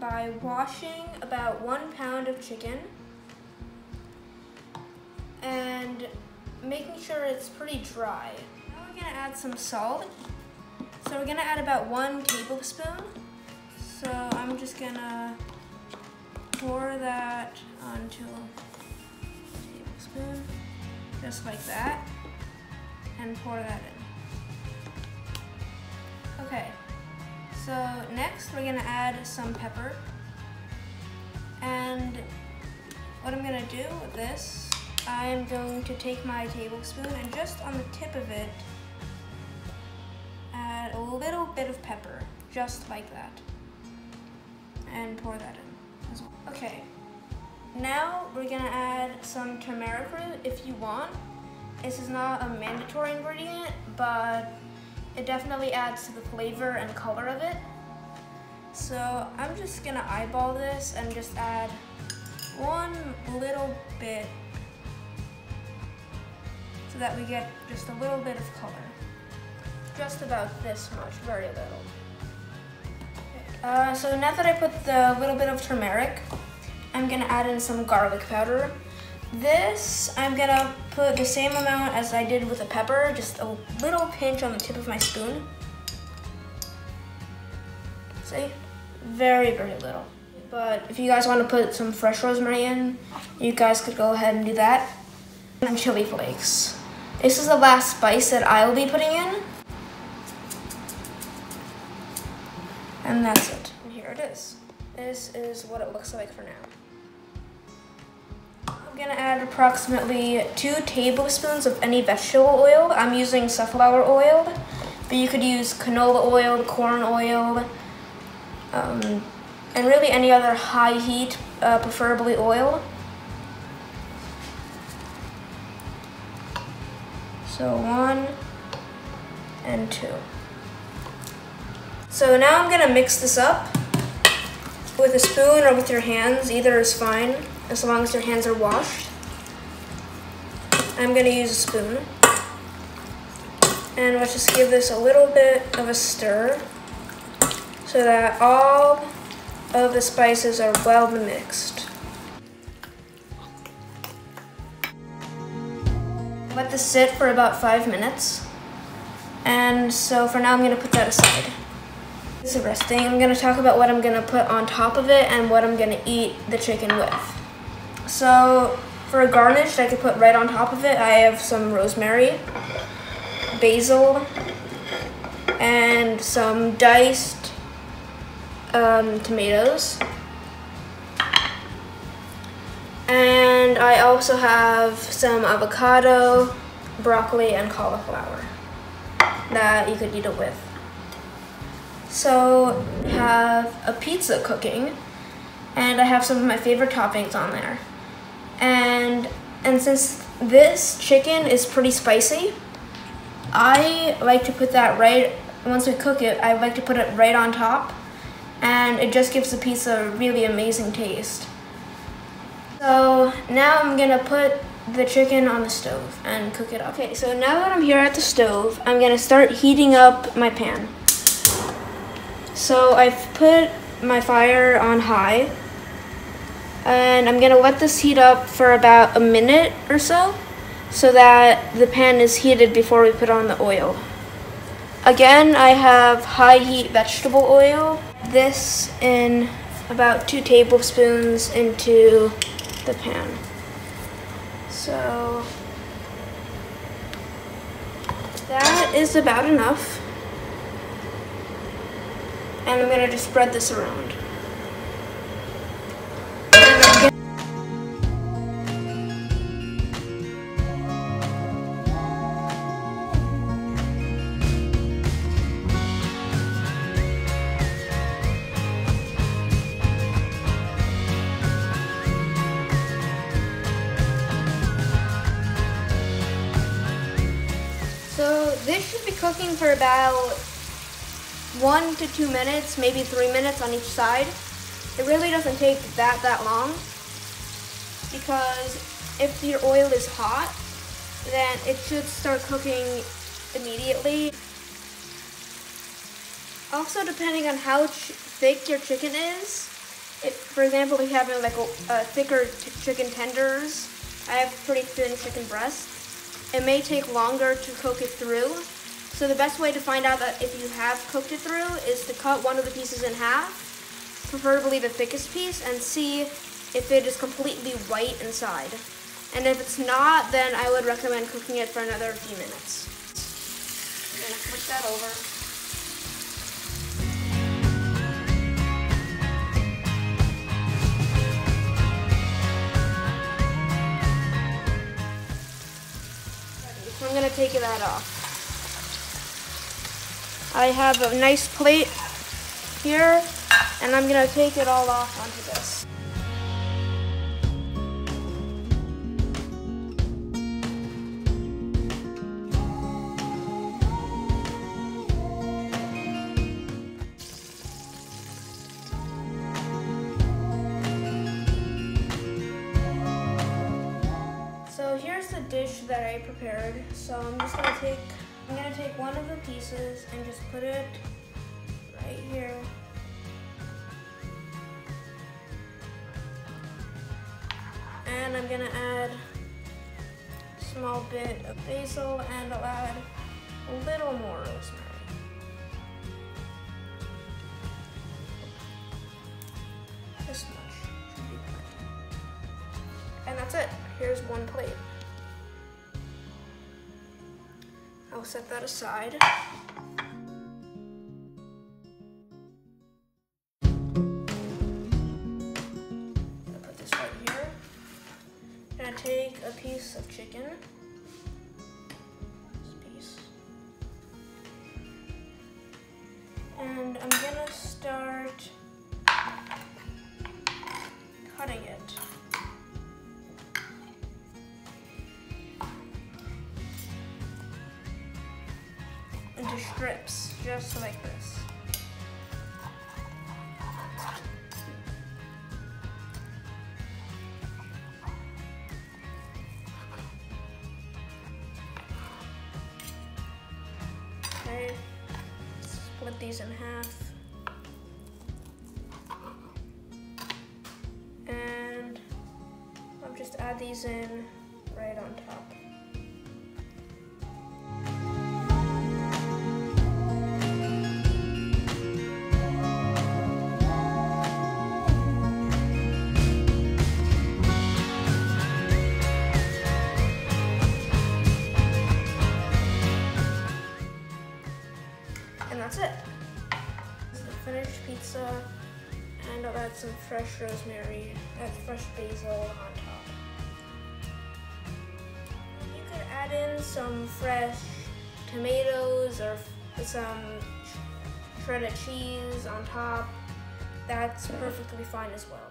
by washing about 1 pound of chicken and making sure it's pretty dry. Now we're gonna add some salt. So we're gonna add about 1 tablespoon. So I'm just gonna pour that onto a tablespoon, just like that, and pour that in. Okay, so next we're gonna add some pepper. And what I'm gonna do with this, I'm going to take my tablespoon and just on the tip of it, add a little bit of pepper, just like that, and pour that in as well. Okay, now we're gonna add some turmeric root if you want. This is not a mandatory ingredient, but it definitely adds to the flavor and color of it. So I'm just gonna eyeball this and just add 1 little bit so that we get just a little bit of color. Just about this much, very little. Okay. So now that I put the little bit of turmeric, I'm gonna add in some garlic powder. This, I'm gonna put the same amount as I did with the pepper, just a little pinch on the tip of my spoon. See? Very, very little. But if you guys want to put some fresh rosemary in, you guys could go ahead and do that. And chili flakes. This is the last spice that I will be putting in. And that's it. And here it is. This is what it looks like for now. I'm gonna add approximately 2 tablespoons of any vegetable oil. I'm using sunflower oil, but you could use canola oil, corn oil, and really any other high heat, preferably oil. So 1 and 2. So now I'm gonna mix this up with a spoon or with your hands. Either is fine, as long as your hands are washed. I'm gonna use a spoon. And let's just give this a little bit of a stir so that all of the spices are well mixed. Let this sit for about 5 minutes. And so for now I'm gonna put that aside. This is resting. I'm gonna talk about what I'm gonna put on top of it and what I'm gonna eat the chicken with. So for a garnish I could put right on top of it, I have some rosemary, basil, and some diced tomatoes. And I also have some avocado, broccoli, and cauliflower that you could eat it with. So I have a pizza cooking, and I have some of my favorite toppings on there. And since this chicken is pretty spicy, I like to put that right, once we cook it, I like to put it right on top, and it just gives the pizza a really amazing taste. So now I'm gonna put the chicken on the stove and cook it up. Okay, so now that I'm here at the stove, I'm gonna start heating up my pan. So I've put my fire on high, and I'm gonna let this heat up for about a minute or so that the pan is heated before we put on the oil. Again, I have high heat vegetable oil. This in about 2 tablespoons into the pan. So that is about enough. And I'm gonna just spread this around. So this should be cooking for about 1 to 2 minutes, maybe 3 minutes on each side. It really doesn't take that long, because if your oil is hot, then it should start cooking immediately. Also, depending on how thick your chicken is, If, for example, if you have like a thicker chicken tenders, I have pretty thin chicken breasts, it may take longer to cook it through. So the best way to find out that if you have cooked it through is to cut one of the pieces in half, preferably the thickest piece, and see if it is completely white inside. And if it's not, then I would recommend cooking it for another few minutes. I'm gonna flip that over. So I'm gonna take that off. I have a nice plate here, and I'm gonna take it all off onto this. So here's the dish that I prepared. So I'm gonna take one of the pieces and just put it right here. And I'm gonna add a small bit of basil, and I'll add a little more rosemary. This much should be plenty. And that's it. Here's one plate. I'll set that aside. I'll put this right here. I'm gonna take a piece of chicken. This piece. And I'm gonna start cutting it. Into strips, just like this. Okay, split these in half. And I'll just add these in right on top. And that's it. This is the finished pizza, and I'll add some fresh rosemary, add fresh basil on top. You could add in some fresh tomatoes or some shredded cheese on top. That's perfectly fine as well.